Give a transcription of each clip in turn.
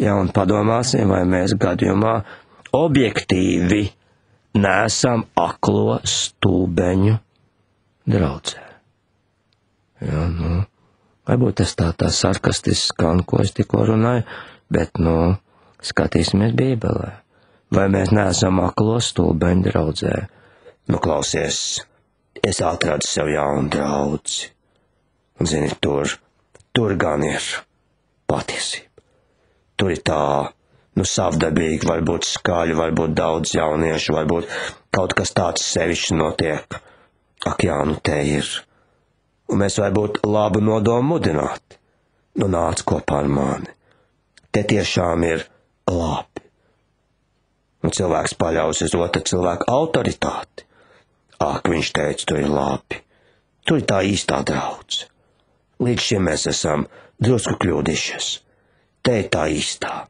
Ja, un padomāsim, vai mēs gadījumā objektīvi neesam aklo stulbeņu draudzē. Ja, varbūt tas tā sarkastiski skan, ko es tikko runāju, bet, skatīsimies Bībelē. Vai mēs neesam aklo stulbeņu draudzē? Klausies, es atradu sev jaunu draudzi. Un, zini, tur gan ir patiesība. Tur ir tā, savdabīgi, varbūt skaļi, varbūt daudz jauniešu, varbūt kaut kas tāds sevišķi notiek. Ak jā, te ir. Un mēs varbūt labu nodomu mudināti. Nāc kopā ar mani. Te tiešām ir labi. Un cilvēks paļaus uz otru cilvēku autoritāti. Ak, viņš teica, tur ir labi. Tur ir tā īstā draudze. Līdz šim mēs esam drusku kļūdījušies. Te ir tā īstā.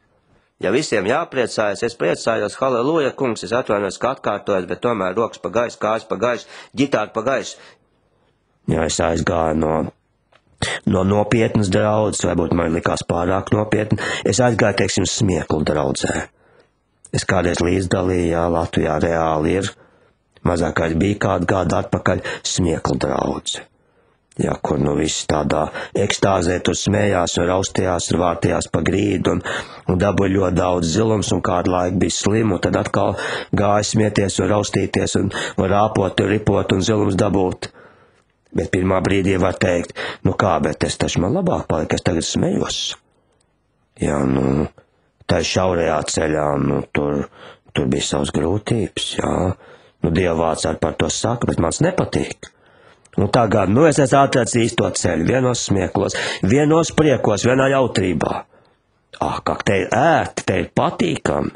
Ja visiem jāpriecājas, es priecājos, halleluja, kungs, es atvainojos, ka atkārtojos, bet tomēr rokas pa gaisu, kājas pa gaisu, ģitāra pa gaisu. Ja es aizgāju no nopietnas draudzes, varbūt man likās pārāk nopietni, es aizgāju, teiksim, smieklu draudzē. Es kādreiz līdzdalīju, Latvijā reāli ir, mazākais bija kādu gadu atpakaļ smieklu draudze. Ja, kur visi tādā ekstāzē tur smējās un raustījās un vārtījās pa grīdu un dabūja ļoti daudz zilums un kādu laiku bija slimu, un tad atkal gāja smieties un raustīties un rāpot un ripot un zilums dabūt. Bet pirmā brīdī var teikt, bet es taču man labāk palika, es tagad smējos. Ja, tā šaurajā ceļā, tur bija savas grūtības, jā. Dievvārds ar par to saka, bet mans nepatīk. Un tagad, es esmu atradis īsto ceļu, vienos smieklos, vienos priekos, vienā jautrībā. Kā te ir ērti, te ir patīkami.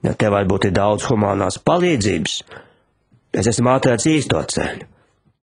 Ja te varbūt ir daudz humānās palīdzības, es esmu atradis īsto ceļu.